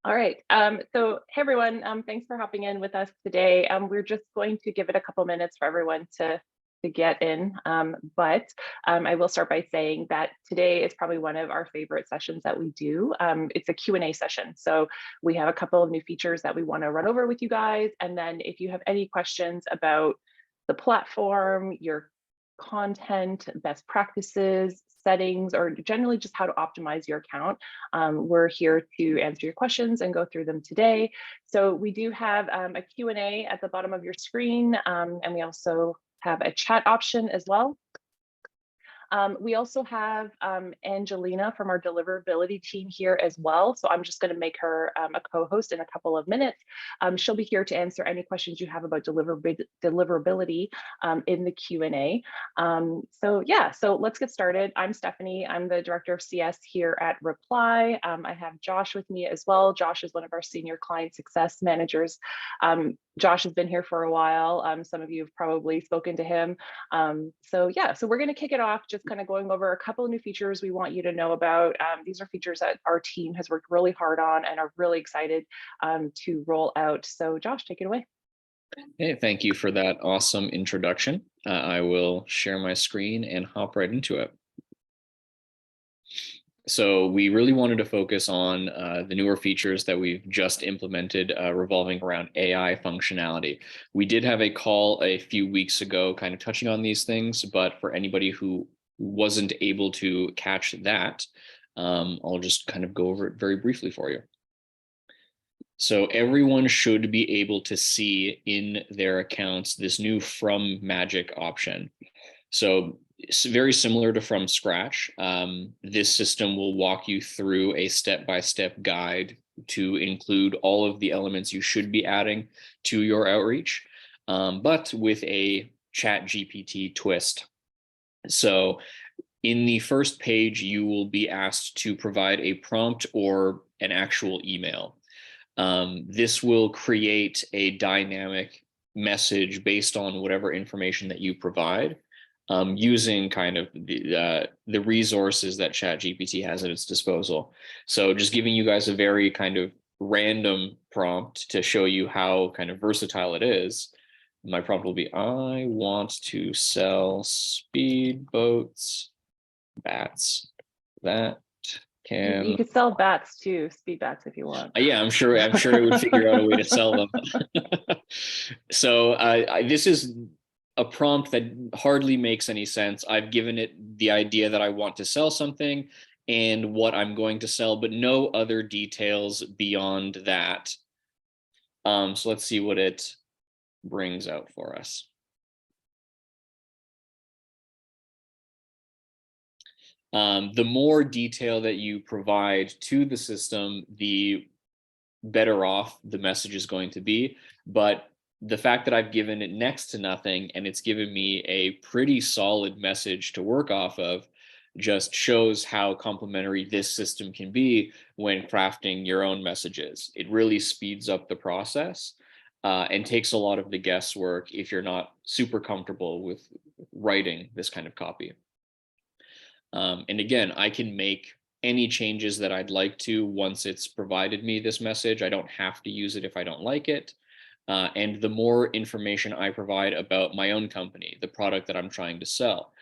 All right. So, hey everyone. Thanks for hopping in with us today. We're just going to give it a couple minutes for everyone to get in. But I will start by saying that today is probably one of our favorite sessions that we do. It's a Q&A session. So we have a couple of new features that we want to run over with you guys. And then if you have any questions about the platform, your content, best practices, settings, or generally just how to optimize your account, we're here to answer your questions and go through them today. So we do have a Q&A at the bottom of your screen, and we also have a chat option as well. We also have Angelina from our deliverability team here as well. So I'm just going to make her a co-host in a couple of minutes. She'll be here to answer any questions you have about deliverability in the Q&A. So let's get started. I'm Stephanie. I'm the director of CS here at Reply. I have Josh with me as well. Josh is one of our senior client success managers. Josh has been here for a while. Some of you have probably spoken to him. So we're going to kick it off just kind of going over a couple of new features we want you to know about. These are features that our team has worked really hard on and are really excited to roll out. So Josh, take it away. Hey, thank you for that awesome introduction. I will share my screen and hop right into it. So we really wanted to focus on the newer features that we've just implemented revolving around AI functionality. We did have a call a few weeks ago kind of touching on these things, but for anybody who wasn't able to catch that, I'll just kind of go over it very briefly for you. So everyone should be able to see in their accounts this new From Magic option. So it's very similar to From Scratch. This system will walk you through a step-by-step guide to include all of the elements you should be adding to your outreach, but with a ChatGPT twist. So in the first page, you will be asked to provide a prompt or an actual email. This will create a dynamic message based on whatever information that you provide, using kind of the resources that ChatGPT has at its disposal. So just giving you guys a very kind of random prompt to show you how kind of versatile it is. My prompt will be, I want to sell speedboats, bats that can. You could sell bats too, speed bats if you want. Yeah, I'm sure it would figure out a way to sell them. So this is a prompt that hardly makes any sense. I've given it the idea that I want to sell something and what I'm going to sell, but no other details beyond that. So let's see what it brings out for us. The more detail that you provide to the system, the better off the message is going to be. But the fact that I've given it next to nothing and it's given me a pretty solid message to work off of just shows how complementary this system can be when crafting your own messages. It really speeds up the process and takes a lot of the guesswork if you're not super comfortable with writing this kind of copy. And again, I can make any changes that I'd like to once it's provided me this message. I don't have to use it if I don't like it. And the more information I provide about my own company, the product that I'm trying to sell,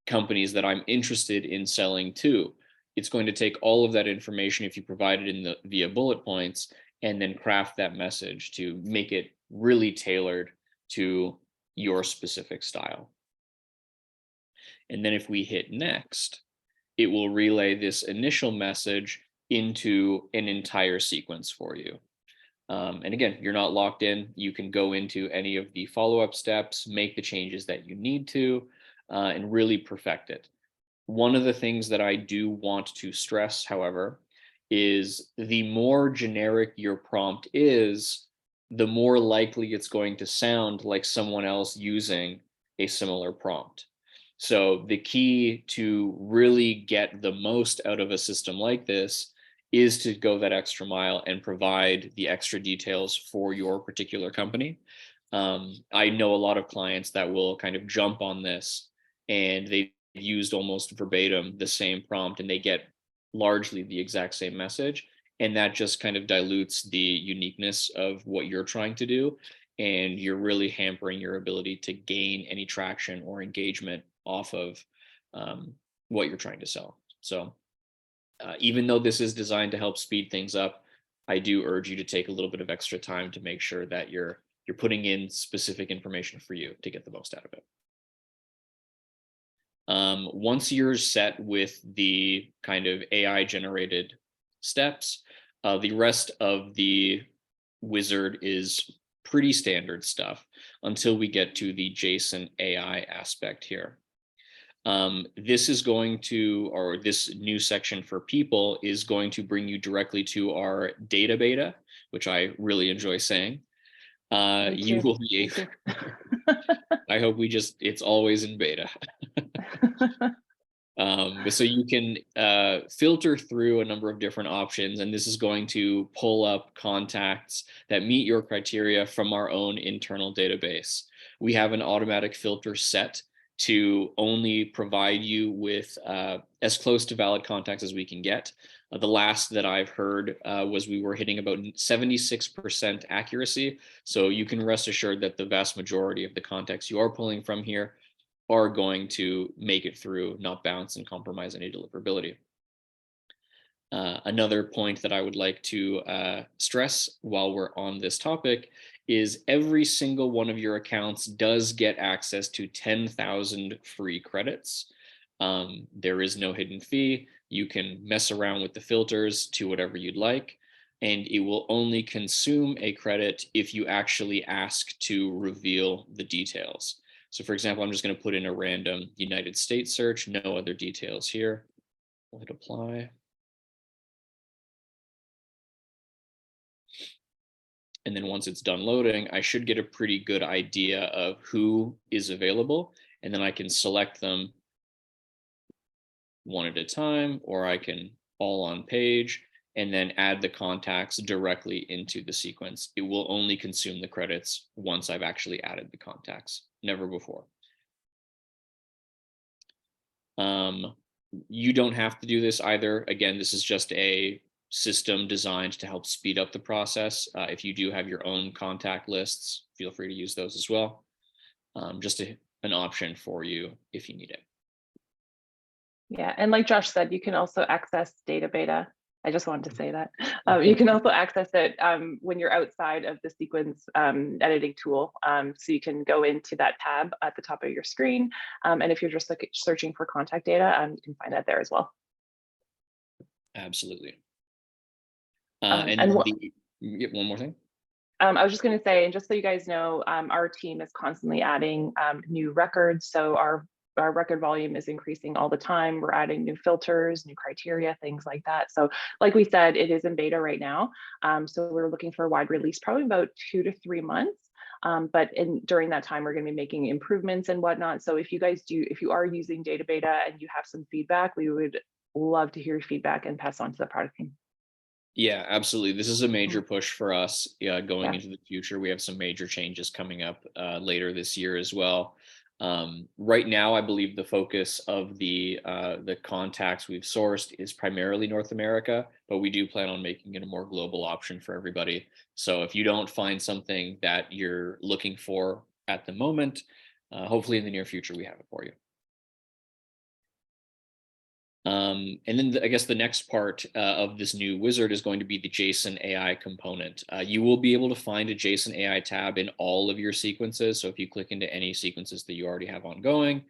companies that I'm interested in selling to, it's going to take all of that information if you provide it via bullet points and then craft that message to make it really tailored to your specific style. And then if we hit next, it will relay this initial message into an entire sequence for you. And again, you're not locked in. You can go into any of the follow-up steps, make the changes that you need to, and really perfect it. One of the things that I do want to stress, however, is the more generic your prompt is, the more likely it's going to sound like someone else using a similar prompt. So the key to really get the most out of a system like this is to go that extra mile and provide the extra details for your particular company. I know a lot of clients that will kind of jump on this and they've used almost verbatim the same prompt and they get largely the exact same message. and that just kind of dilutes the uniqueness of what you're trying to do, and you're really hampering your ability to gain any traction or engagement off of what you're trying to sell. So even though this is designed to help speed things up, I do urge you to take a little bit of extra time to make sure that you're putting in specific information for you to get the most out of it. Once you're set with the kind of AI generated steps, the rest of the wizard is pretty standard stuff until we get to the JSON AI aspect here. This is going to, or this new section for people is going to bring you directly to our data beta, which I really enjoy saying. You will be able, I hope it's always in beta. So you can filter through a number of different options, and this is going to pull up contacts that meet your criteria from our own internal database. We have an automatic filter set to only provide you with as close to valid contacts as we can get. The last that I've heard was we were hitting about 76% accuracy. So you can rest assured that the vast majority of the contacts you are pulling from here are going to make it through, not bounce and compromise any deliverability. Another point that I would like to stress while we're on this topic is every single one of your accounts does get access to 10,000 free credits. There is no hidden fee. You can mess around with the filters to whatever you'd like, and it will only consume a credit if you actually ask to reveal the details. So for example, I'm just going to put in a random United States search, no other details here. We'll hit apply. And then once it's done loading, I should get a pretty good idea of who is available. And then I can select them one at a time, or I can all on page and then add the contacts directly into the sequence. It will only consume the credits once I've actually added the contacts, never before. You don't have to do this either. Again, this is just a system designed to help speed up the process. If you do have your own contact lists, feel free to use those as well. Just an option for you if you need it. Yeah, and like Josh said, you can also access data beta. I just wanted to say that. You can also access it when you're outside of the sequence editing tool. So you can go into that tab at the top of your screen. And if you're just searching for contact data, you can find that there as well. Absolutely. And one more thing. I was just going to say, and just so you guys know, our team is constantly adding new records. So our record volume is increasing all the time. We're adding new filters, new criteria, things like that. So like we said, it is in beta right now. So we're looking for a wide release, probably about 2 to 3 months. But during that time, we're going to be making improvements and whatnot. So if you are using data beta and you have some feedback, we would love to hear your feedback and pass on to the product team. Yeah, absolutely. This is a major push for us going into the future. We have some major changes coming up later this year as well. Right now, I believe the focus of the contacts we've sourced is primarily North America, but we do plan on making it a more global option for everybody. So if you don't find something that you're looking for at the moment, hopefully in the near future, we have it for you. And then I guess the next part of this new wizard is going to be the JSON AI component. You will be able to find a JSON AI tab in all of your sequences. So if you click into any sequences that you already have ongoing,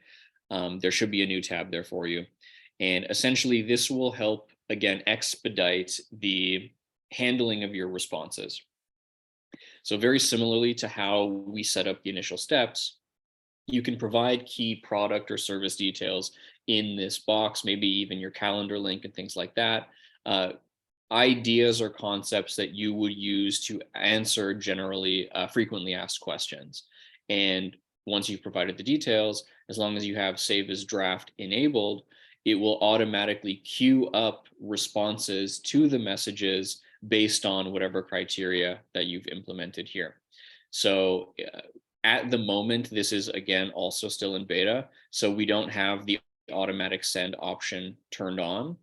there should be a new tab there for you. And essentially this will help, again, expedite the handling of your responses. So very similarly to how we set up the initial steps, you can provide key product or service details in this box, maybe even your calendar link and things like that. Ideas or concepts that you would use to answer generally frequently asked questions. And once you've provided the details, as long as you have save as draft enabled, it will automatically queue up responses to the messages based on whatever criteria that you've implemented here. So at the moment, this is again also still in beta, so we don't have the automatic send option turned on,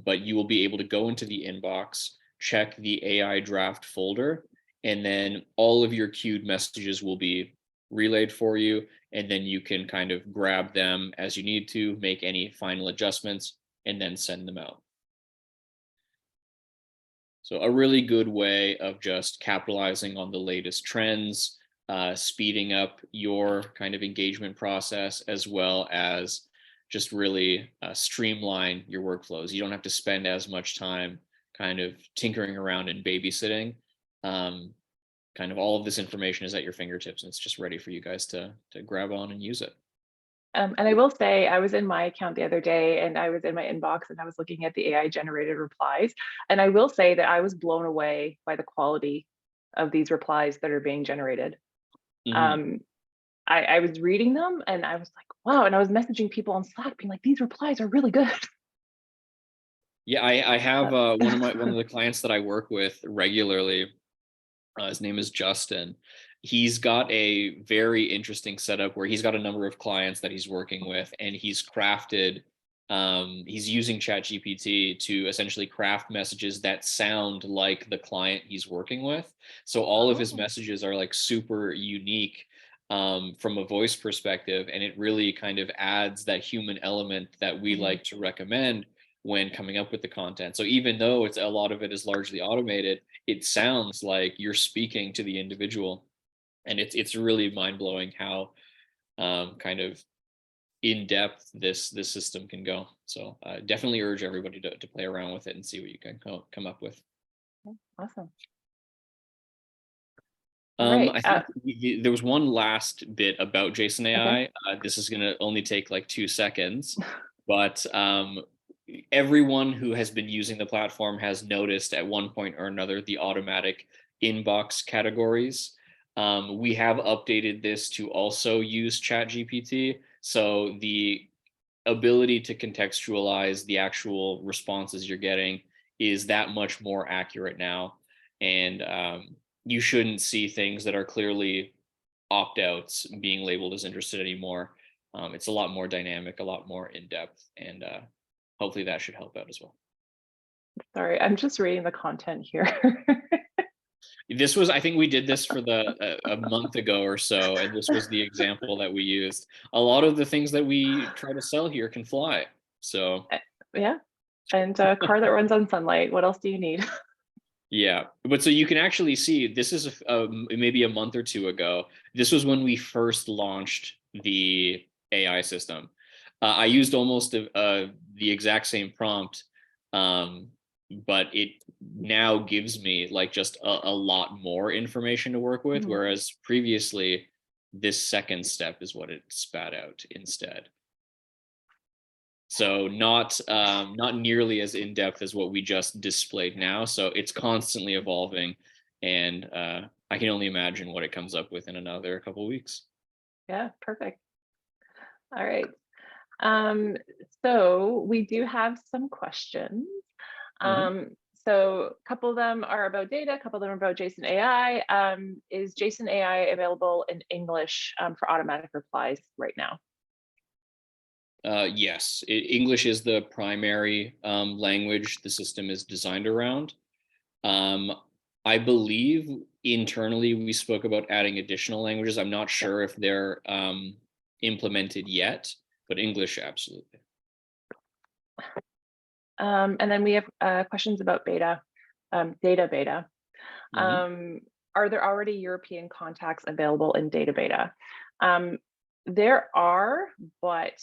but you will be able to go into the inbox, check the AI draft folder, and then all of your queued messages will be relayed for you. And then you can kind of grab them as you need to, make any final adjustments, and then send them out. So a really good way of just capitalizing on the latest trends, speeding up your kind of engagement process, as well as just really streamline your workflows. You don't have to spend as much time kind of tinkering around and babysitting. Kind of all of this information is at your fingertips, and it's just ready for you guys to grab on and use it. And I will say, I was in my account the other day and I was in my inbox and I was looking at the AI generated replies. And I will say that I was blown away by the quality of these replies that are being generated. Mhm. I was reading them and I was like, wow. And I was messaging people on Slack being like, these replies are really good. Yeah, I have Uh, one of the clients that I work with regularly. His name is Justin. He's got a very interesting setup where he's got a number of clients that he's working with, and he's crafted. He's using ChatGPT to essentially craft messages that sound like the client he's working with. So all of his oh, messages are like super unique from a voice perspective, and it really kind of adds that human element that we mhm. like to recommend when coming up with the content. So even though it's a lot of it is largely automated, it sounds like you're speaking to the individual, and it's really mind-blowing how kind of in depth this system can go. So definitely urge everybody to play around with it and see what you can come up with. Awesome. All right. I think there was one last bit about Jason Okay. AI. This is going to only take like 2 seconds, but everyone who has been using the platform has noticed at one point or another the automatic inbox categories. We have updated this to also use ChatGPT, so the ability to contextualize the actual responses you're getting is that much more accurate now. And you shouldn't see things that are clearly opt-outs being labeled as interested anymore. It's a lot more dynamic, a lot more in-depth, and hopefully that should help out as well. Sorry, I'm just reading the content here. This was, I think we did this for a month ago or so, and this was the example that we used. A lot of the things that we try to sell here can fly. So Yeah. And a car that runs on sunlight. What else do you need? yeah, but so you can actually see this is maybe a month or two ago. This was when we first launched the AI system. I used almost the exact same prompt, um, but it now gives me like just a lot more information to work with, Mhm. whereas previously this second step is what it spat out instead. So not nearly as in depth as what we just displayed now. So it's constantly evolving, and I can only imagine what it comes up with in another couple of weeks. Yeah, perfect. All right. Um, so we do have some questions. Mhm. Um, so a couple of them are about data, a couple of them are about Jason AI. Is Jason AI available in English for automatic replies right now? Yes, English is the primary language the system is designed around. Um, I believe internally we spoke about adding additional languages. I'm not Yeah. sure if they're implemented yet, but English absolutely. And then we have questions about beta, data beta. Mhm. Um, are there already European contacts available in data beta? Um, there are, but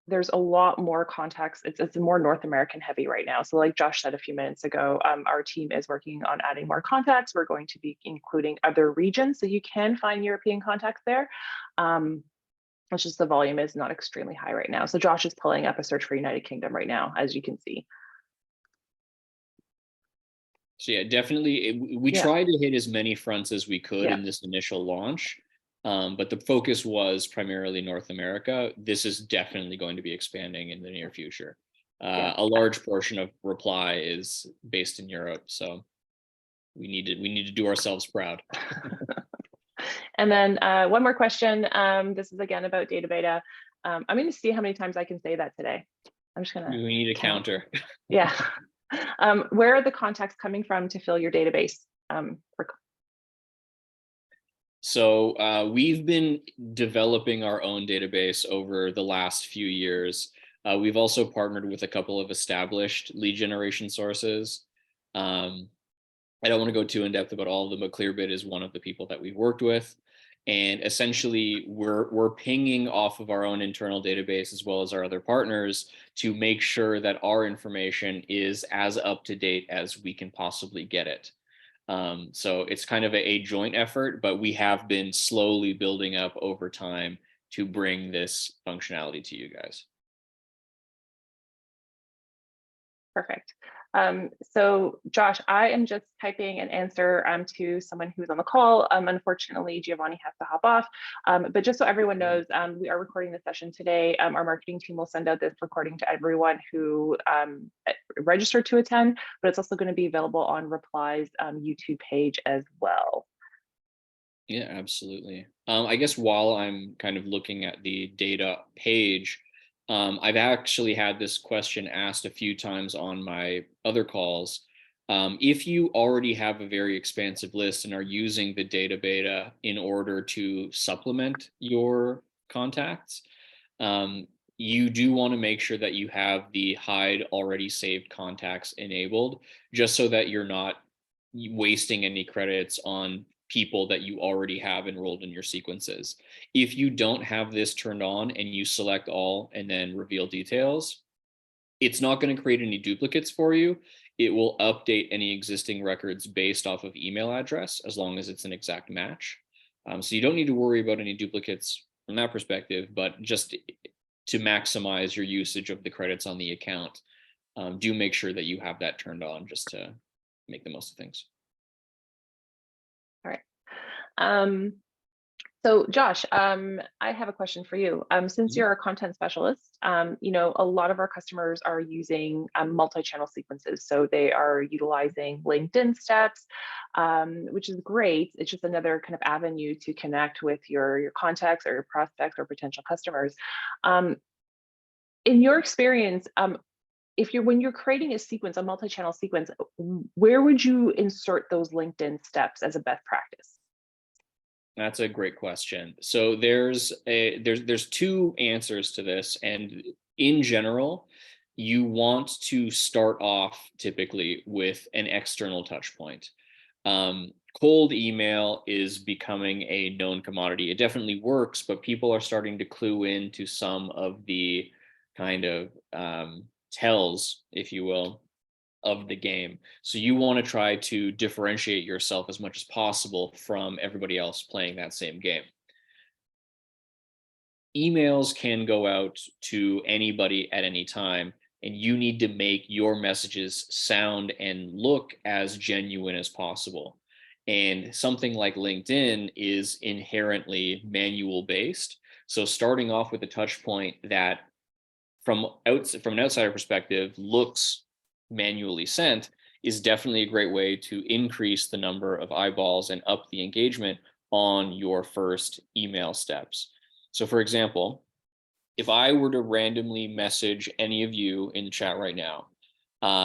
there's a lot more contacts. It's more North American heavy right now. So like Josh said a few minutes ago, our team is working on adding more contacts. We're going to be including other regions. So you can find European contacts there. It's just the volume is not extremely high right now. So Josh is pulling up a search for United Kingdom right now, as you can see. So yeah, definitely, we Yeah, tried to hit as many fronts as we could yeah, in this initial launch, but the focus was primarily North America. This is definitely going to be expanding in the near future. yeah. A large portion of Reply is based in Europe, so we need to do ourselves proud. And then one more question. This is again about data beta. I'm going to see how many times I can say that today. I'm just going to We need a count. counter. Yeah. Where are the contacts coming from to fill your database? So we've been developing our own database over the last few years. We've also partnered with a couple of established lead generation sources. I don't want to go too in depth about all of them, but Clearbit is one of the people that we've worked with. And essentially, we're pinging off of our own internal database as well as our other partners to make sure that our information is as up to date as we can possibly get it. So it's kind of a joint effort, but we have been slowly building up over time to bring this functionality to you guys. Perfect. So Josh, I am just typing an answer to someone who's on the call. Unfortunately, Giovanni has to hop off. But just so everyone knows, we are recording the session today. Our marketing team will send out this recording to everyone who registered to attend, but it's also going to be available on Reply's YouTube page as well. Yeah, absolutely. I guess while I'm kind of looking at the data page, I've actually had this question asked a few times on my other calls. If you already have a very expansive list and are using the data beta in order to supplement your contacts, you do want to make sure that you have the hide already saved contacts enabled, just so that you're not wasting any credits on people that you already have enrolled in your sequences. If you don't have this turned on and you select all and then reveal details, it's not going to create any duplicates for you. It will update any existing records based off of email address as long as it's an exact match. So you don't need to worry about any duplicates from that perspective, but just to maximize your usage of the credits on the account, do make sure that you have that turned on just to make the most of things. All right. So Josh, I have a question for you. Since you're a content specialist, you know, a lot of our customers are using multi-channel sequences. So they are utilizing LinkedIn steps, which is great. It's just another kind of avenue to connect with your contacts or your prospects or potential customers. In your experience, when you're creating a sequence, a multi-channel sequence, where would you insert those LinkedIn steps as a best practice? That's a great question. So there's two answers to this, and in general, you want to start off typically with an external touch point. Cold email is becoming a known commodity. It definitely works, but people are starting to clue into some of the kind of tells, if you will, of the game. So you want to try to differentiate yourself as much as possible from everybody else playing that same game. Emails can go out to anybody at any time, and you need to make your messages sound and look as genuine as possible. And something like LinkedIn is inherently manual based. So starting off with a touch point that from an outsider perspective looks manually sent is definitely a great way to increase the number of eyeballs and up the engagement on your first email steps. So for example, if I were to randomly message any of you in the chat right now,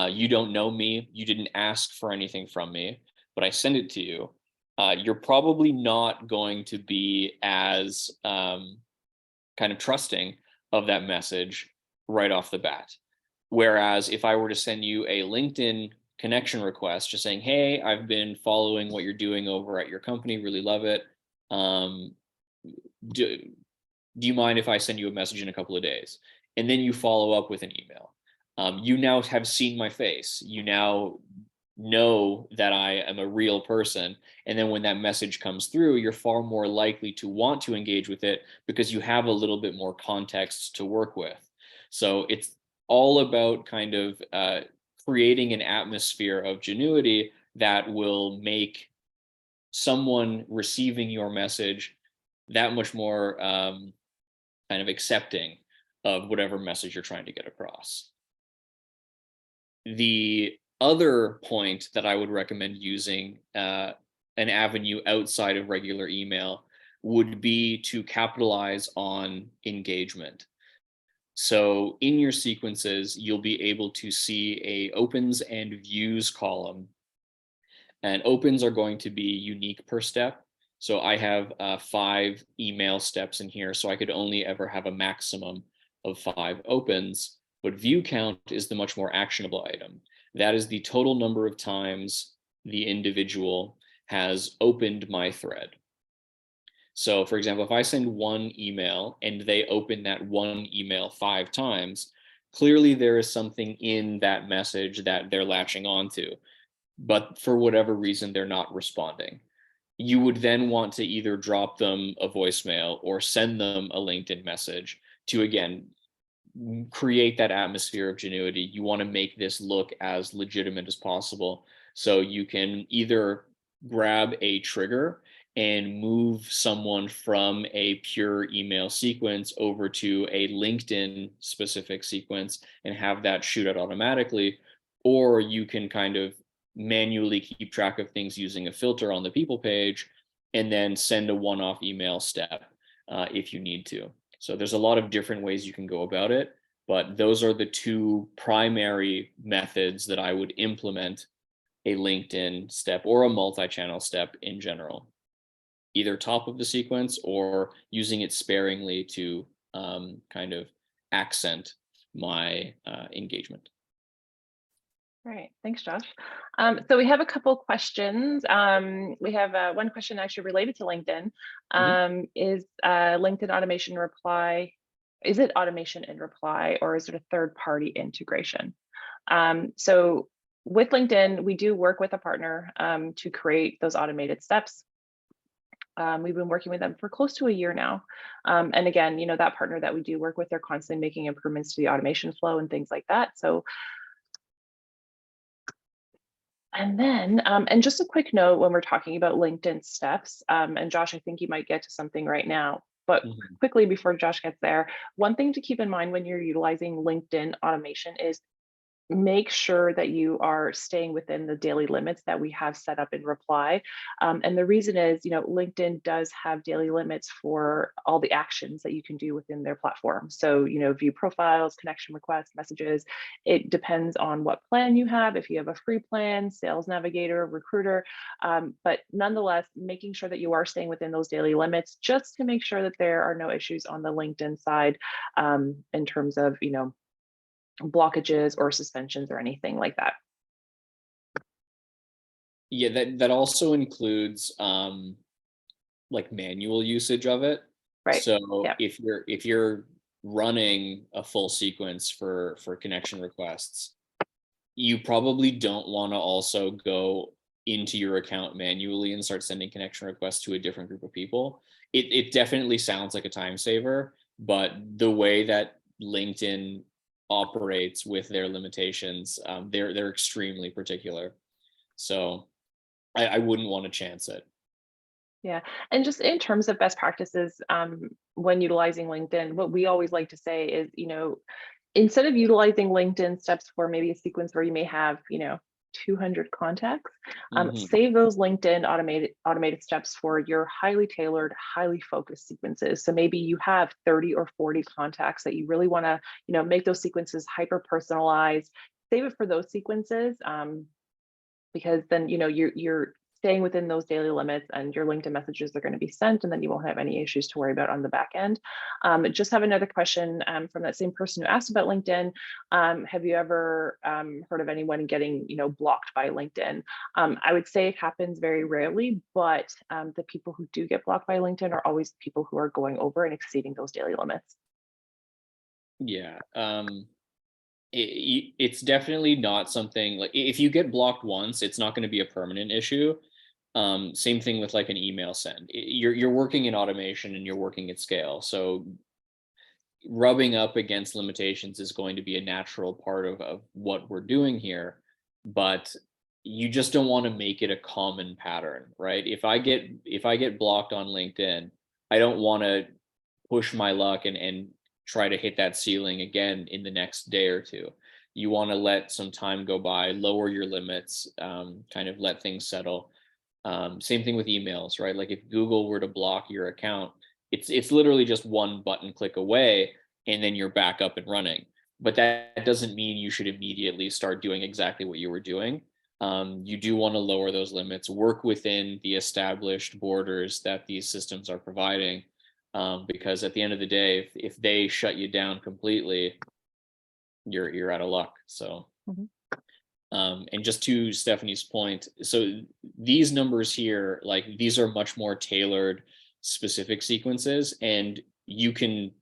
you don't know me, you didn't ask for anything from me, but I send it to you, you're probably not going to be as kind of trusting of that message right off the bat. Whereas if I were to send you a LinkedIn connection request, just saying, hey, I've been following what you're doing over at your company, really love it. Do you mind if I send you a message in a couple of days? And then you follow up with an email. You now have seen my face. You now know that I am a real person. And then when that message comes through, you're far more likely to want to engage with it because you have a little bit more context to work with. So it's all about kind of creating an atmosphere of genuity that will make someone receiving your message that much more kind of accepting of whatever message you're trying to get across. The other point that I would recommend using an avenue outside of regular email would be to capitalize on engagement. So in your sequences, you'll be able to see a opens and views column, and opens are going to be unique per step. So I have 5 email steps in here, so I could only ever have a maximum of 5 opens. But view count is the much more actionable item. That is the total number of times the individual has opened my thread. So for example, if I send one email and they open that one email 5 times, clearly there is something in that message that they're latching onto, but for whatever reason, they're not responding. You would then want to either drop them a voicemail or send them a LinkedIn message to, again, create that atmosphere of genuity. You want to make this look as legitimate as possible. So you can either grab a trigger and move someone from a pure email sequence over to a LinkedIn specific sequence and have that shoot out automatically. Or you can kind of manually keep track of things using a filter on the people page and then send a one-off email step if you need to. So there's a lot of different ways you can go about it, but those are the 2 primary methods that I would implement a LinkedIn step or a multi-channel step in general, either top of the sequence or using it sparingly to kind of accent my engagement. All right, thanks, Josh. So we have a couple questions. We have one question actually related to LinkedIn. Is LinkedIn automation reply, is it automation in reply, or is it a third-party integration? So with LinkedIn, we do work with a partner to create those automated steps. We've been working with them for close to a year now. And again, that partner that we do work with, they're constantly making improvements to the automation flow and things like that. So and then, and just a quick note when we're talking about LinkedIn steps, and Josh, I think you might get to something right now, but quickly before Josh gets there, one thing to keep in mind when you're utilizing LinkedIn automation is make sure that you are staying within the daily limits that we have set up in reply. And the reason is, LinkedIn does have daily limits for all the actions that you can do within their platform. So, view profiles, connection requests, messages. It depends on what plan you have. If you have a free plan, Sales Navigator, Recruiter, but nonetheless, making sure that you are staying within those daily limits just to make sure that there are no issues on the LinkedIn side in terms of, blockages or suspensions or anything like that. Yeah, that also includes like manual usage of it. Right. So Yeah. if you're running a full sequence for connection requests, you probably don't want to also go into your account manually and start sending connection requests to a different group of people. It definitely sounds like a time saver, but the way that LinkedIn operates with their limitations, they're extremely particular. So I wouldn't want to chance it. Yeah, and just in terms of best practices, when utilizing LinkedIn, what we always like to say is, instead of utilizing LinkedIn steps for maybe a sequence where you may have, 200 contacts, save those LinkedIn automated steps for your highly tailored, highly focused sequences. So maybe you have 30 or 40 contacts that you really want to, make those sequences hyper personalized. Save it for those sequences because then, you're staying within those daily limits and your LinkedIn messages are going to be sent, and then you won't have any issues to worry about on the back end. Just have another question from that same person who asked about LinkedIn. Have you ever heard of anyone getting, blocked by LinkedIn? I would say it happens very rarely, but the people who do get blocked by LinkedIn are always people who are going over and exceeding those daily limits. Yeah. It's definitely not something like if you get blocked once, it's not going to be a permanent issue. Same thing with like an email send. You're working in automation and you're working at scale. So rubbing up against limitations is going to be a natural part of what we're doing here. But you just don't want to make it a common pattern, right? If I get blocked on LinkedIn, I don't want to push my luck and try to hit that ceiling again in the next day or two. You want to let some time go by, lower your limits, kind of let things settle. Same thing with emails, right? Like if Google were to block your account, it's literally just one button click away, and then you're back up and running. But that doesn't mean you should immediately start doing exactly what you were doing. You do want to lower those limits, work within the established borders that these systems are providing, because at the end of the day, if they shut you down completely, you're out of luck. So, Mhm. and just to Stephanie's point, so these numbers here, like these are much more tailored, specific sequences, and you can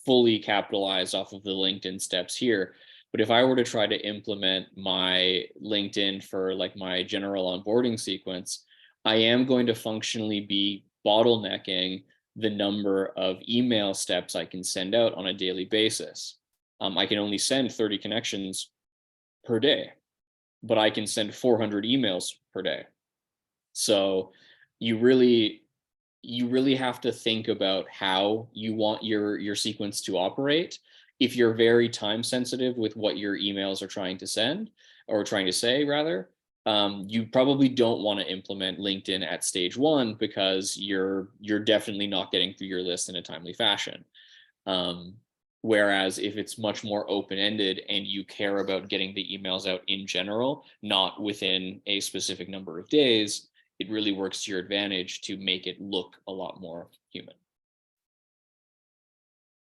fully capitalize off of the LinkedIn steps here. But if I were to try to implement my LinkedIn for like my general onboarding sequence, I am going to functionally be bottlenecking the number of email steps I can send out on a daily basis. I can only send 30 connections per day, but I can send 400 emails per day. So you really have to think about how you want your sequence to operate. If you're very time sensitive with what your emails are trying to send or trying to say rather, you probably don't want to implement LinkedIn at stage one because you're definitely not getting through your list in a timely fashion. Whereas if it's much more open-ended and you care about getting the emails out in general, not within a specific number of days, it really works to your advantage to make it look a lot more human.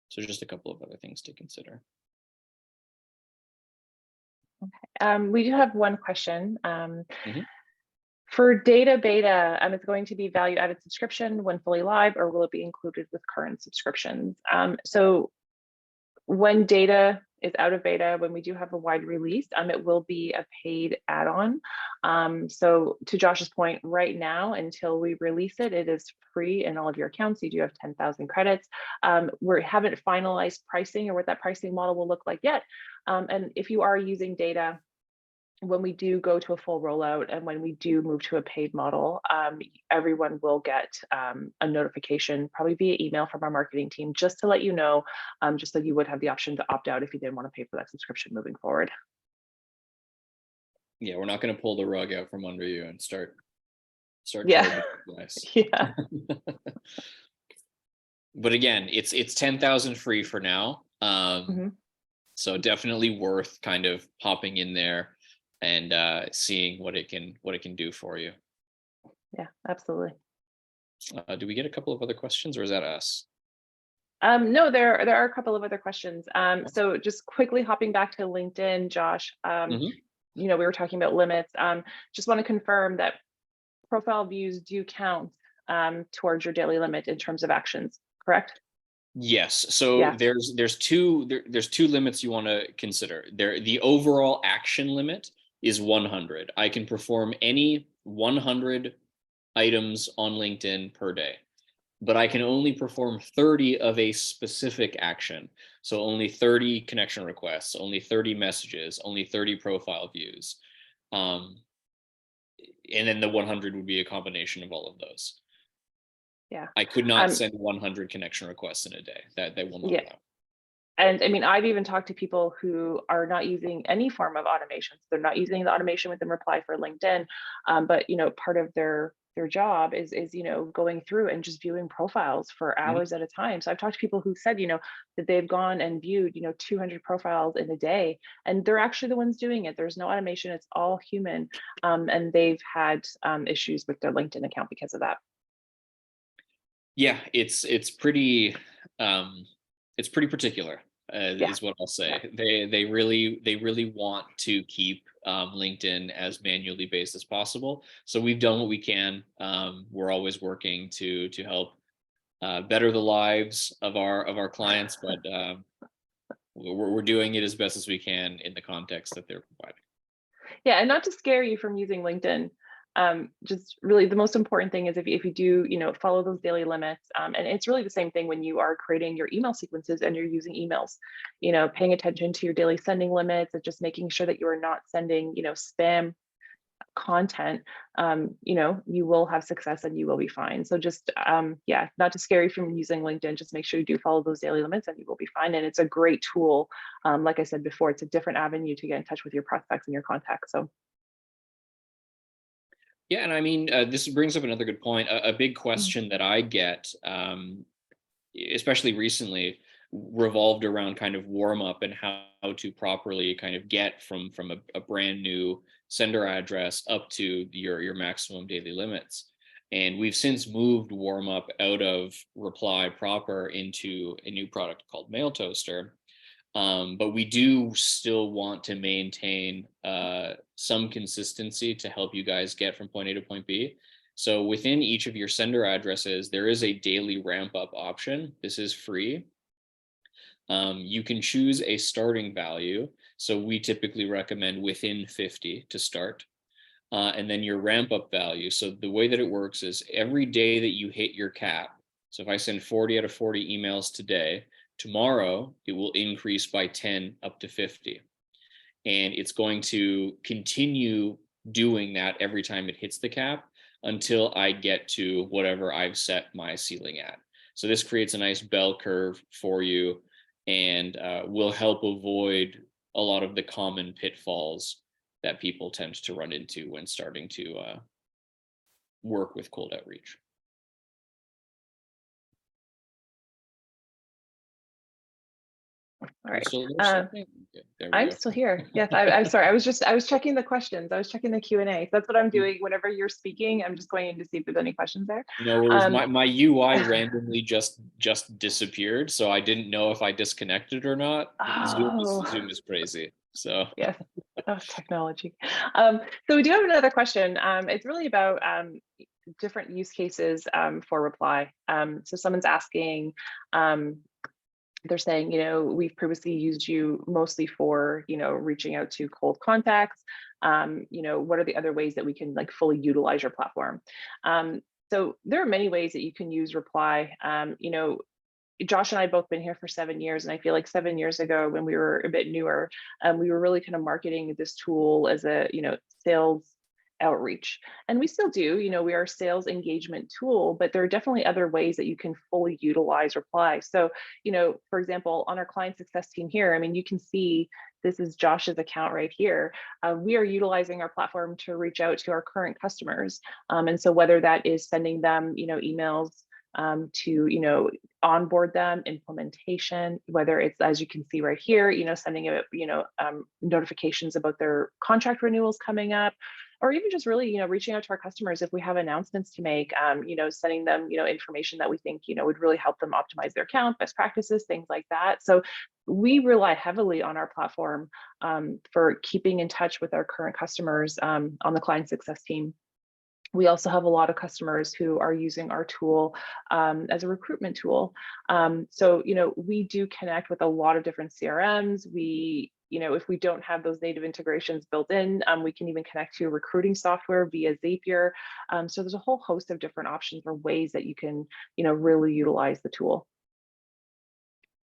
So just a couple of other things to consider. We do have one question. Mhm. For data beta, it's going to be value added subscription when fully live, or will it be included with current subscriptions? So when data is out of beta, when we do have a wide release, it will be a paid add-on. So to Josh's point, right now, until we release it, it is free in all of your accounts. You do have 10,000 credits. We haven't finalized pricing or what that pricing model will look like yet. And if you are using data, when we do go to a full rollout and when we do move to a paid model, everyone will get a notification, probably via email from our marketing team, just to let you know, just so you would have the option to opt out if you didn't want to pay for that subscription moving forward. Yeah, we're not going to pull the rug out from under you and start Yeah, charging price. yeah. But again, it's 10,000 free for now. Mhm. So definitely worth kind of hopping in there and seeing what it can do for you. Yeah, absolutely. Do we get a couple of other questions, or is that us? No, there are a couple of other questions. So just quickly hopping back to LinkedIn, Josh, Mhm. we were talking about limits. Just want to confirm that profile views do count towards your daily limit in terms of actions, correct? Yes. So Yeah. there's two limits you want to consider. The overall action limit is 100. I can perform any 100 items on LinkedIn per day, but I can only perform 30 of a specific action. So only 30 connection requests, only 30 messages, only 30 profile views. Um, and then the 100 would be a combination of all of those. Yeah. I could not Um, send 100 connection requests in a day. That they will not yeah. allow. And I mean, I've even talked to people who are not using any form of automation. So they're not using the automation within reply for LinkedIn. But part of their job is going through and just viewing profiles for Mhm. hours at a time. So I've talked to people who said, that they've gone and viewed, 200 profiles in a day, and they're actually the ones doing it. There's no automation, it's all human. And they've had issues with their LinkedIn account because of that. Yeah, um, it's pretty particular, Yeah. is what I'll Yeah. say. They really want to keep LinkedIn as manually based as possible. So we've done what we can. We're always working to help better the lives of our clients, but we're doing it as best as we can in the context that they're providing. Yeah, and not to scare you from using LinkedIn. Just really the most important thing is if you do, follow those daily limits. And it's really the same thing when you are creating your email sequences and you're using emails, paying attention to your daily sending limits and just making sure that you are not sending, spam content. You will have success and you will be fine. So just, yeah, not to scare you from using LinkedIn, just make sure you do follow those daily limits and you will be fine. And it's a great tool. Like I said before, it's a different avenue to get in touch with your prospects and your contacts. So Yeah, and I mean, this brings up another good point. A big mm, question that I get, especially recently, revolved around kind of warm up and how to properly kind of get from a brand new sender address up to your maximum daily limits. And we've since moved warm up out of reply proper into a new product called Mail Toaster. But we do still want to maintain some consistency to help you guys get from point A to point B. So within each of your sender addresses, there is a daily ramp up option. This is free. You can choose a starting value. So we typically recommend within 50 to start. And then your ramp up value. So the way that it works is every day that you hit your cap. So if I send 40 out of 40 emails today, tomorrow it will increase by 10 up to 50. And it's going to continue doing that every time it hits the cap until I get to whatever I've set my ceiling at. So this creates a nice bell curve for you and will help avoid a lot of the common pitfalls that people tend to run into when starting to work with cold outreach. All right. Still there, there we I'm go. still here. Yes, I'm sorry. I was checking the questions. I was checking the Q&A. So that's what I'm doing. Whenever you're speaking, I'm just going in to see if there's any questions there. No worries. My UI randomly just disappeared, so I didn't know if I disconnected or not. Oh. Zoom is crazy. So Yes. Oh, technology. So we do have another question. It's really about different use cases for reply. So someone's asking, they're saying, we've previously used you mostly for, reaching out to cold contacts. What are the other ways that we can like fully utilize your platform? So there are many ways that you can use reply. Josh and I both been here for 7 years, and I feel like 7 years ago when we were a bit newer, we were really kind of marketing this tool as a sales outreach, and we still do. We are a sales engagement tool, but there are definitely other ways that you can fully utilize reply. So for example, on our client success team here, I mean, you can see this is Josh's account right here. We are utilizing our platform to reach out to our current customers, and so whether that is sending them emails to onboard them, implementation, whether it's, as you can see right here, sending out notifications about their contract renewals coming up, or even just really reaching out to our customers if we have announcements to make, sending them information that we think would really help them optimize their account, best practices, things like that. So we rely heavily on our platform for keeping in touch with our current customers on the client success team. We also have a lot of customers who are using our tool as a recruitment tool. So, we do connect with a lot of different CRMs. If we don't have those native integrations built in, we can even connect to recruiting software via Zapier. So there's a whole host of different options or ways that you can, really utilize the tool.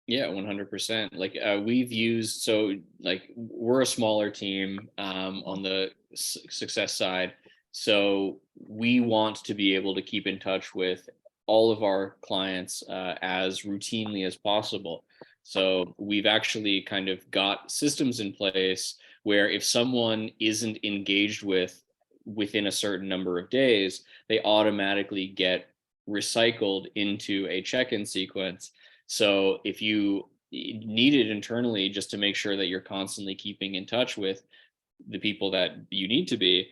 Yeah, 100%. Like we've used, so like we're a smaller team on the success side. So we want to be able to keep in touch with all of our clients as routinely as possible. So we've actually kind of got systems in place where if someone isn't engaged within a certain number of days, they automatically get recycled into a check-in sequence. So if you need it internally just to make sure that you're constantly keeping in touch with the people that you need to be,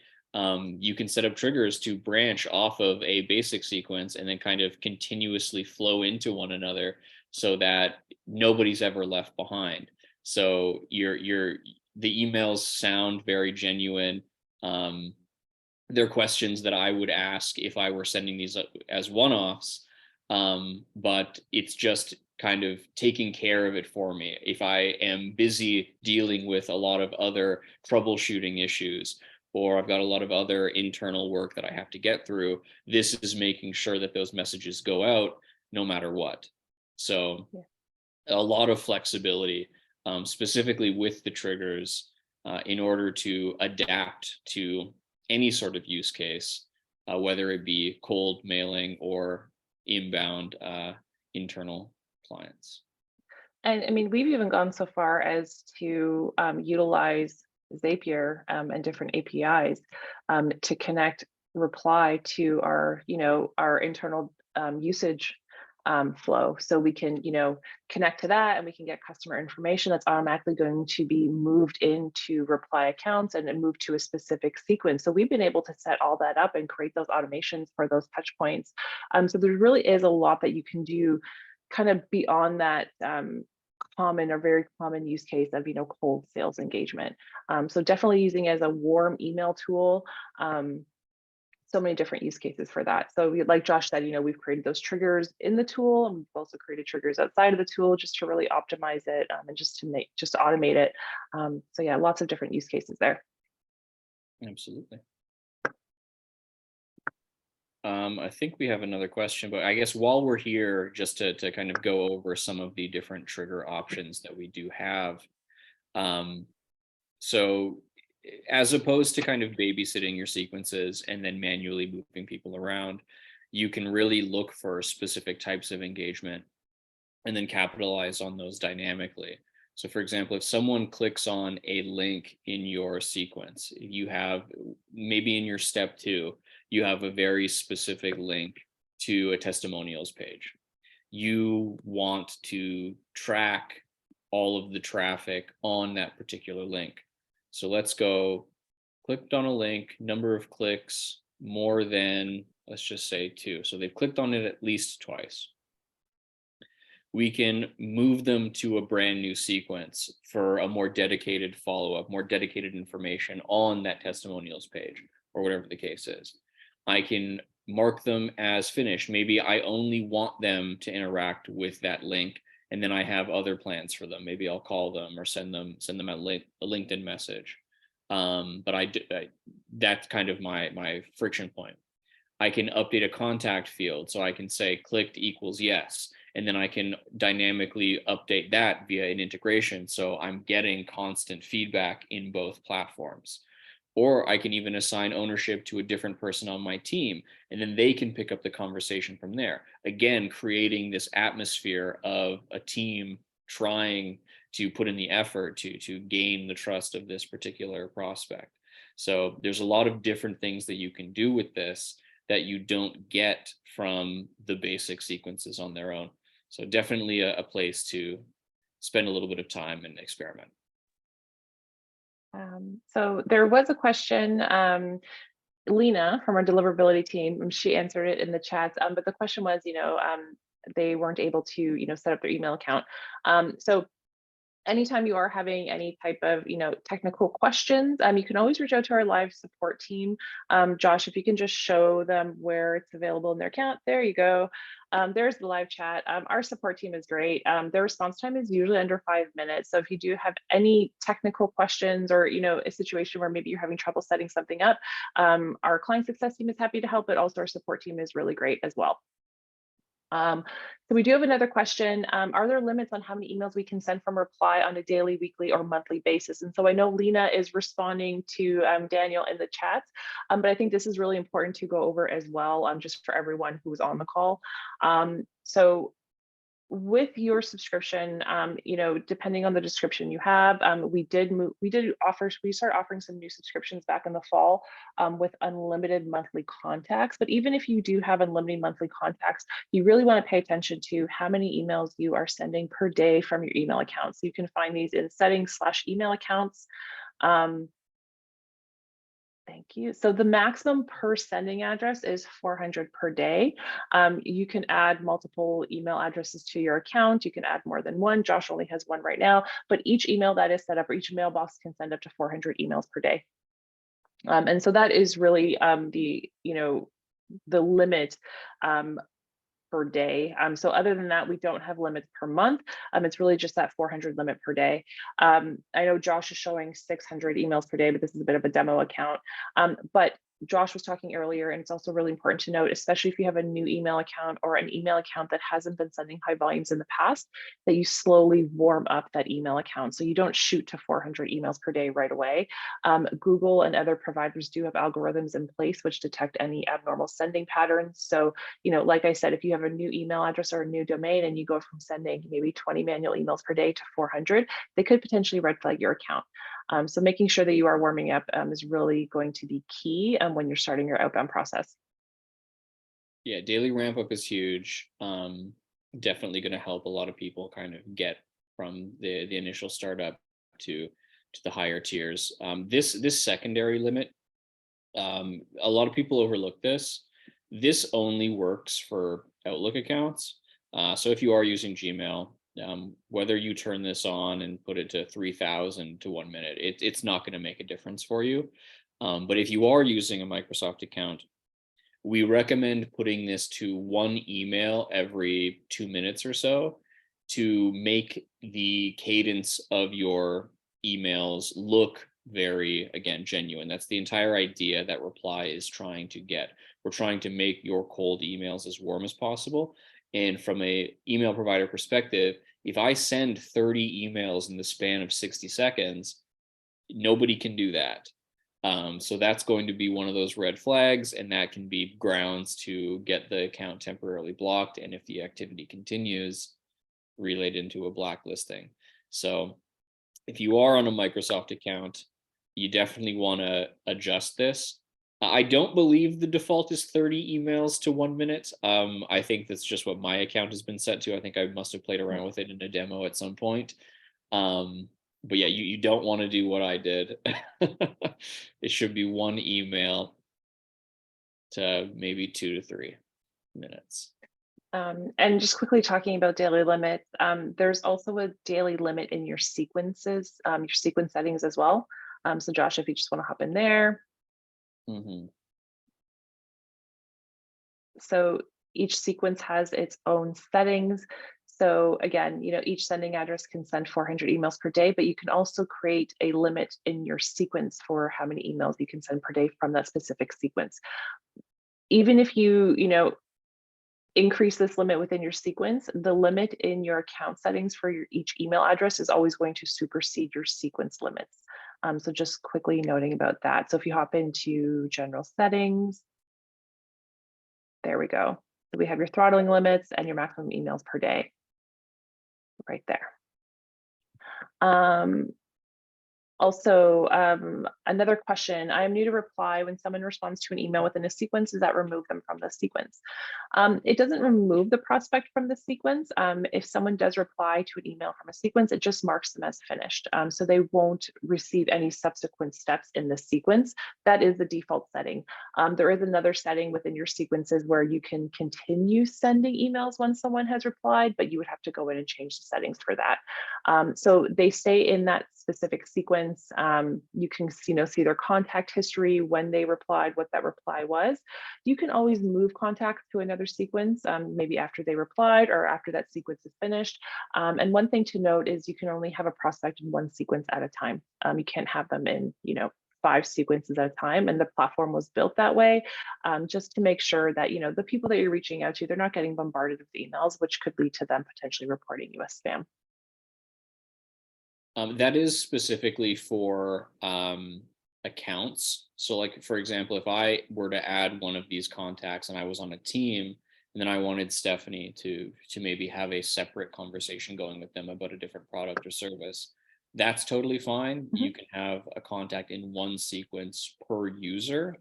you can set up triggers to branch off of a basic sequence and then kind of continuously flow into one another so that nobody's ever left behind. So the emails sound very genuine. They're questions that I would ask if I were sending these as one-offs, but it's just kind of taking care of it for me. If I am busy dealing with a lot of other troubleshooting issues, or I've got a lot of other internal work that I have to get through, this is making sure that those messages go out no matter what. So a lot of flexibility, specifically with the triggers, in order to adapt to any sort of use case, whether it be cold mailing or inbound internal clients. And I mean, we've even gone so far as to utilize Zapier and different APIs to connect reply to our, our internal usage flow. So we can, connect to that, and we can get customer information that's automatically going to be moved into reply accounts and then moved to a specific sequence. So we've been able to set all that up and create those automations for those touch points. So there really is a lot that you can do kind of beyond that common or very common use case of, cold sales engagement. So definitely using it as a warm email tool. So many different use cases for that. So like Josh said, we've created those triggers in the tool, and we've also created triggers outside of the tool just to really optimize it, and just to automate it. So yeah, lots of different use cases there. Absolutely. I think we have another question, but I guess while we're here, just to kind of go over some of the different trigger options that we do have. So as opposed to kind of babysitting your sequences and then manually moving people around, you can really look for specific types of engagement and then capitalize on those dynamically. So for example, if someone clicks on a link in your sequence, you have maybe in your step 2, you have a very specific link to a testimonials page. You want to track all of the traffic on that particular link. So let's go, clicked on a link, number of clicks, more than, let's just say 2. So they've clicked on it at least twice. We can move them to a brand new sequence for a more dedicated follow-up, more dedicated information on that testimonials page, or whatever the case is. I can mark them as finished. Maybe I only want them to interact with that link, and then I have other plans for them. Maybe I'll call them or send them a LinkedIn message. But that's kind of my friction point. I can update a contact field, so I can say clicked equals yes, and then I can dynamically update that via an integration, so I'm getting constant feedback in both platforms. Or I can even assign ownership to a different person on my team, and then they can pick up the conversation from there. Again, creating this atmosphere of a team trying to put in the effort to gain the trust of this particular prospect. So there's a lot of different things that you can do with this that you don't get from the basic sequences on their own. So definitely a place to spend a little bit of time and experiment. So there was a question, Lena from our deliverability team, she answered it in the chats, but the question was, they weren't able to, set up their email account. So anytime you are having any type of, technical questions, you can always reach out to our live support team. Josh, if you can just show them where it's available in their account, there you go. There's the live chat. Our support team is great. Their response time is usually under 5 minutes. So if you do have any technical questions, or, a situation where maybe you're having trouble setting something up, our client success team is happy to help, but also our support team is really great as well. So we do have another question. Are there limits on how many emails we can send from reply on a daily, weekly, or monthly basis? And so I know Lena is responding to Daniel in the chat, but I think this is really important to go over as well, just for everyone who was on the call. So with your subscription, depending on the description you have, we started offering some new subscriptions back in the fall, with unlimited monthly contacts. But even if you do have unlimited monthly contacts, you really want to pay attention to how many emails you are sending per day from your email account. So you can find these in settings/email accounts. Thank you. So the maximum per sending address is 400 per day. You can add multiple email addresses to your account. You can add more than one. Josh only has one right now, but each email that is set up, or each mailbox can send up to 400 emails per day. And so that is really the limit per day. So other than that, we don't have limits per month. It's really just that 400 limit per day. I know Josh is showing 600 emails per day, but this is a bit of a demo account. But Josh was talking earlier, and it's also really important to note, especially if you have a new email account or an email account that hasn't been sending high volumes in the past, that you slowly warm up that email account. So you don't shoot to 400 emails per day right away. Google and other providers do have algorithms in place which detect any abnormal sending patterns. So, like I said, if you have a new email address or a new domain and you go from sending maybe 20 manual emails per day to 400, they could potentially red flag your account. So making sure that you are warming up is really going to be key when you're starting your outbound process. Yeah, daily ramp up is huge. definitely going to help a lot of people kind of get from the initial startup to the higher tiers. This secondary limit, a lot of people overlook this. This only works for Outlook accounts. So if you are using Gmail, whether you turn this on and put it to 3,000 to 1 minute, it's not going to make a difference for you. But if you are using a Microsoft account, we recommend putting this to one email every 2 minutes or so to make the cadence of your emails look very, again, genuine. That's the entire idea that Reply is trying to get. We're trying to make your cold emails as warm as possible. And from a email provider perspective, if I send 30 emails in the span of 60 seconds, nobody can do that. So that's going to be one of those red flags, and that can be grounds to get the account temporarily blocked. And if the activity continues, relayed into a blacklisting. So if you are on a Microsoft account, you definitely want to adjust this. I don't believe the default is 30 emails to 1 minute. I think that's just what my account has been set to. I think I must have played around with it in a demo at some point. But yeah, you don't want to do what I did. It should be one email to maybe 2 to 3 minutes. And just quickly talking about daily limits, there's also a daily limit in your sequences, your sequence settings as well. So Josh, if you just want to hop in there. Mm-hmm. So each sequence has its own settings. So again, each sending address can send 400 emails per day, but you can also create a limit in your sequence for how many emails you can send per day from that specific sequence. Even if you increase this limit within your sequence, the limit in your account settings for each email address is always going to supersede your sequence limits. So just quickly noting about that. So if you hop into general settings, there we go. So we have your throttling limits and your maximum emails per day right there. Also, another question, I am new to Reply. When someone responds to an email within a sequence, does that remove them from the sequence? It doesn't remove the prospect from the sequence. If someone does reply to an email from a sequence, it just marks them as finished. So they won't receive any subsequent steps in the sequence. That is the default setting. There is another setting within your sequences where you can continue sending emails when someone has replied, but you would have to go in and change the settings for that. So they stay in that specific sequence. You can see their contact history, when they replied, what that reply was. You can always move contacts to another sequence, maybe after they replied or after that sequence is finished. And one thing to note is you can only have a prospect in one sequence at a time. You can't have them in 5 sequences at a time, and the platform was built that way, just to make sure that the people that you're reaching out to, they're not getting bombarded with emails, which could lead to them potentially reporting you as spam. That is specifically for accounts. So like, for example, if I were to add one of these contacts and I was on a team, and then I wanted Stephanie to maybe have a separate conversation going with them about a different product or service, that's totally fine. Mm-hmm. You can have a contact in one sequence per user,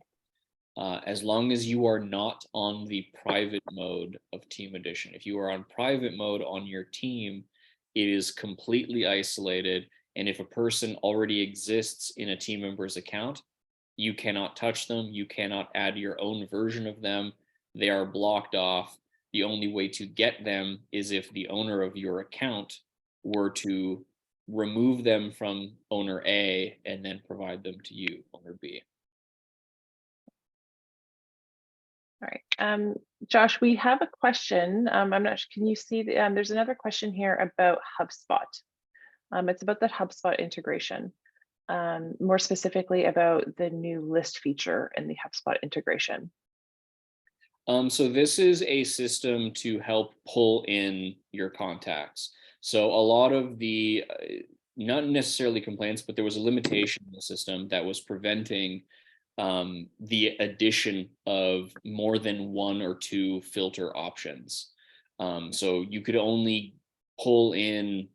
as long as you are not on the private mode of Team Edition. If you are on private mode on your team, it is completely isolated. And if a person already exists in a team member's account, you cannot touch them. You cannot add your own version of them. They are blocked off. The only way to get them is if the owner of your account were to remove them from owner A and then provide them to you, owner B. All right, Josh, we have a question. I'm not sure, can you see, there's another question here about HubSpot. It's about that HubSpot integration, more specifically about the new list feature in the HubSpot integration. So this is a system to help pull in your contacts. So a lot of the, not necessarily complaints, but there was a limitation in the system that was preventing the addition of more than 1 or 2 filter options. So you could only pull in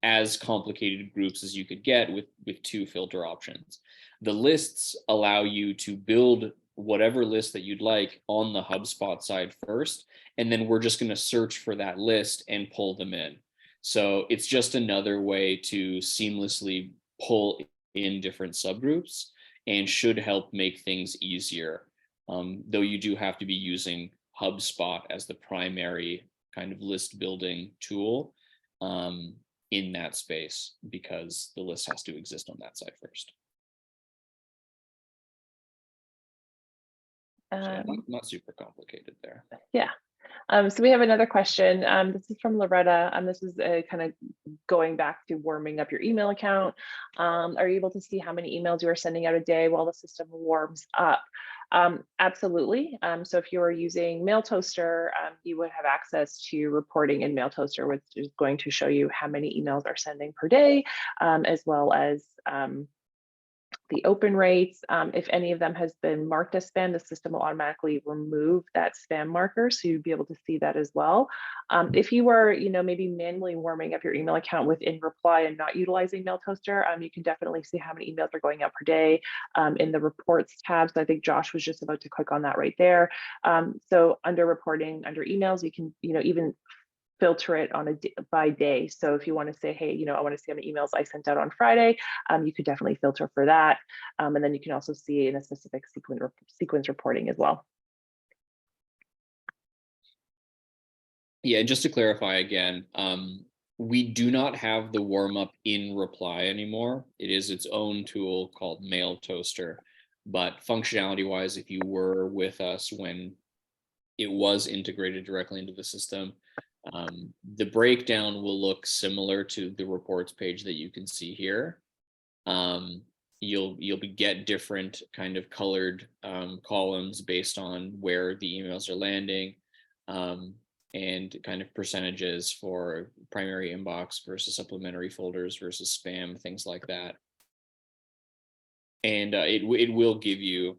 as complicated groups as you could get with 2 filter options. The lists allow you to build whatever list that you'd like on the HubSpot side first, and then we're just going to search for that list and pull them in. So it's just another way to seamlessly pull in different subgroups and should help make things easier. Though you do have to be using HubSpot as the primary kind of list building tool in that space, because the list has to exist on that side first. So not super complicated there. Yeah. So we have another question. This is from Loretta. This is kind of going back to warming up your email account. Are you able to see how many emails you are sending out a day while the system warms up? Absolutely. So if you are using MailToaster, you would have access to reporting in MailToaster, which is going to show you how many emails are sending per day, as well as the open rates. If any of them has been marked as spam, the system will automatically remove that spam marker, so you'd be able to see that as well. If you were, maybe manually warming up your email account within Reply and not utilizing MailToaster, you can definitely see how many emails are going out per day in the reports tab. So I think Josh was just about to click on that right there. So under reporting, under emails, you can, even filter it on by day. So if you want to say, hey, I want to see how many emails I sent out on Friday, you could definitely filter for that. And then you can also see in a specific sequence reporting as well. Yeah, and just to clarify again, we do not have the warm up in Reply anymore. It is its own tool called MailToaster. But functionality wise, if you were with us when it was integrated directly into the system, the breakdown will look similar to the reports page that you can see here. You'll get different kind of colored columns based on where the emails are landing, and kind of percentages for primary inbox versus supplementary folders versus spam, things like that. And it will give you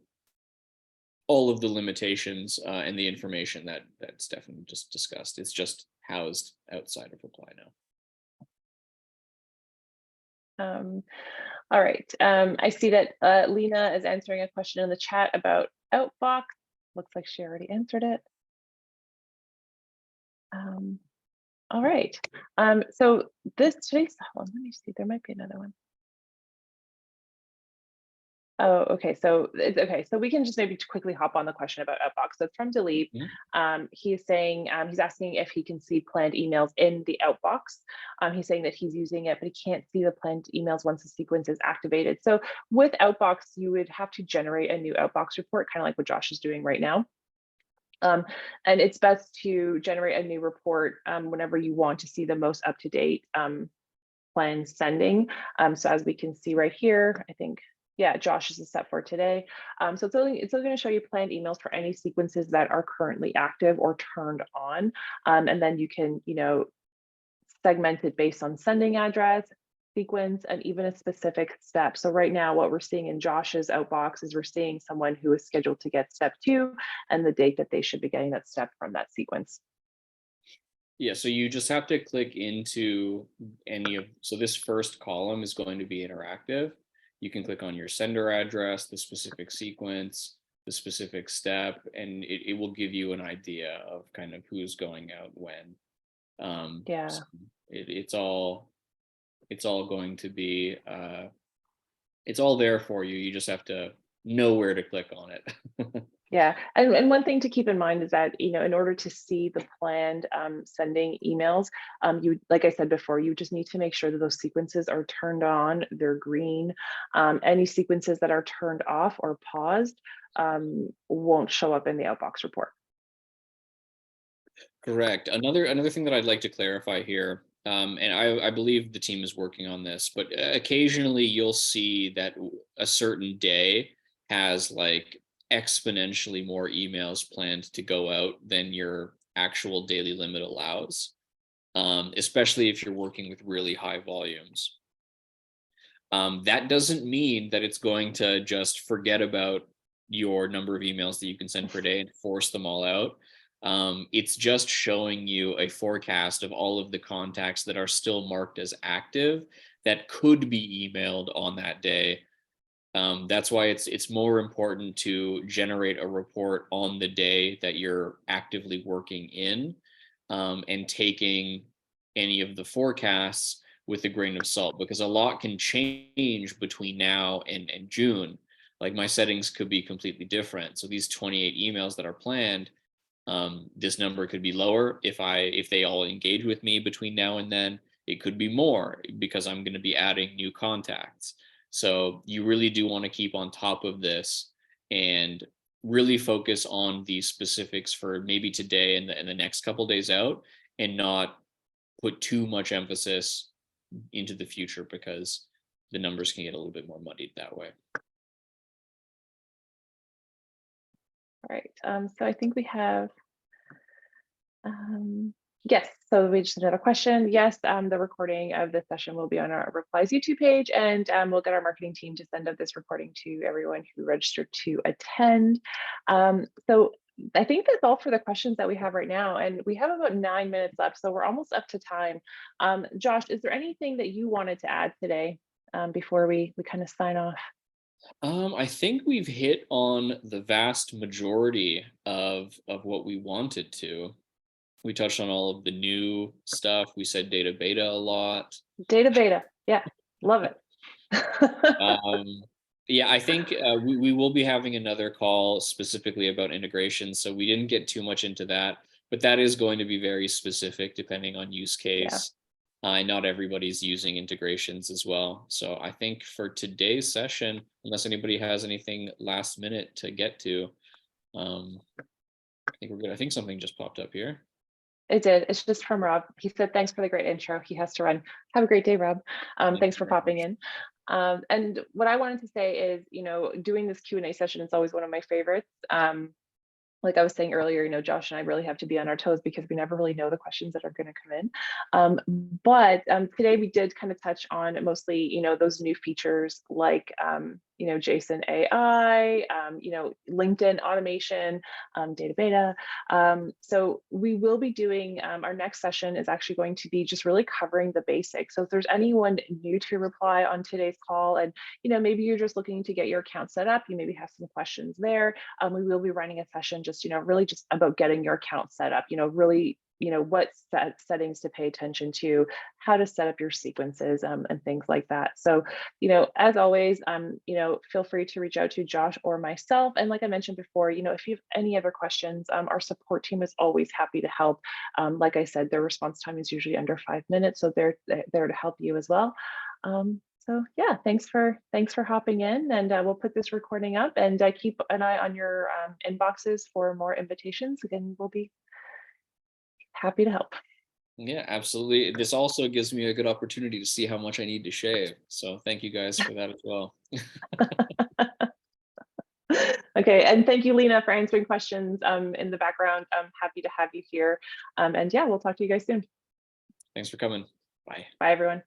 all of the limitations and the information that Stefan just discussed. It's just housed outside of Reply now. All right. I see that Lena is answering a question in the chat about Outbox. Looks like she already answered it. All right. So today's, hold on, let me see, there might be another one. Oh, okay. So it's okay. So we can just maybe quickly hop on the question about Outbox. So it's from Dilip. He's saying, he's asking if he can see planned emails in the Outbox. He's saying that he's using it, but he can't see the planned emails once the sequence is activated. So with Outbox, you would have to generate a new Outbox report, kind of like what Josh is doing right now. And it's best to generate a new report whenever you want to see the most up-to-date planned sending. So as we can see right here, I think, yeah, Josh is set for today. So it's only going to show you planned emails for any sequences that are currently active or turned on. And then you can, segment it based on sending address, sequence, and even a specific step. So right now, what we're seeing in Josh's Outbox is we're seeing someone who is scheduled to get step 2 and the date that they should be getting that step from that sequence. Yeah, so you just have to click into so this first column is going to be interactive. You can click on your sender address, the specific sequence, the specific step, and it will give you an idea of kind of who's going out when. Yeah. So it's all going to be, it's all there for you. You just have to know where to click on it. Yeah, and one thing to keep in mind is that, in order to see the planned sending emails, you, like I said before, you just need to make sure that those sequences are turned on, they're green. Any sequences that are turned off or paused won't show up in the Outbox report. Correct. Another thing that I'd like to clarify here, and I believe the team is working on this, but occasionally you'll see that a certain day has like exponentially more emails planned to go out than your actual daily limit allows, especially if you're working with really high volumes. That doesn't mean that it's going to just forget about your number of emails that you can send per day and force them all out. It's just showing you a forecast of all of the contacts that are still marked as active that could be emailed on that day. That's why it's more important to generate a report on the day that you're actively working in, and taking any of the forecasts with a grain of salt, because a lot can change between now and June. Like my settings could be completely different. So these 28 emails that are planned, this number could be lower if they all engage with me between now and then. It could be more because I'm going to be adding new contacts. So you really do want to keep on top of this and really focus on the specifics for maybe today and the next couple days out, and not put too much emphasis into the future, because the numbers can get a little bit more muddied that way. All right, so I think we have, yes, so we just another question. Yes, the recording of this session will be on our Replies YouTube page, and we'll get our marketing team to send out this recording to everyone who registered to attend. So I think that's all for the questions that we have right now, and we have about 9 minutes left, so we're almost up to time. Josh, is there anything that you wanted to add today before we kind of sign off? I think we've hit on the vast majority of what we wanted to. We touched on all of the new stuff. We said data beta a lot. Data beta, yeah, love it. Yeah, I think we will be having another call specifically about integration. So we didn't get too much into that, but that is going to be very specific depending on use case. Not everybody's using integrations as well. So I think for today's session, unless anybody has anything last minute to get to, I think we're good. I think something just popped up here. It did. It's just from Rob. He said, thanks for the great intro. He has to run. Have a great day, Rob. Thanks for popping in. And what I wanted to say is, doing this Q&A session is always one of my favorites. Like I was saying earlier, Josh and I really have to be on our toes because we never really know the questions that are going to come in. But today we did kind of touch on mostly, those new features like, JSON AI, LinkedIn automation, data beta. So we will be doing, our next session is actually going to be just really covering the basics. So if there's anyone new to reply on today's call, and, maybe you're just looking to get your account set up, you maybe have some questions there. We will be running a session just, really just about getting your account set up, really, what settings to pay attention to, how to set up your sequences, and things like that. So, as always, feel free to reach out to Josh or myself. And like I mentioned before, if you have any other questions, our support team is always happy to help. Like I said, their response time is usually under 5 minutes, so they're there to help you as well. So yeah, thanks for hopping in, and we'll put this recording up, and keep an eye on your inboxes for more invitations. Again, we'll be happy to help. Yeah, absolutely. This also gives me a good opportunity to see how much I need to shave. So thank you guys for that as well. Okay, and thank you, Lena, for answering questions in the background. I'm happy to have you here. And yeah, we'll talk to you guys soon. Thanks for coming. Bye. Bye, everyone.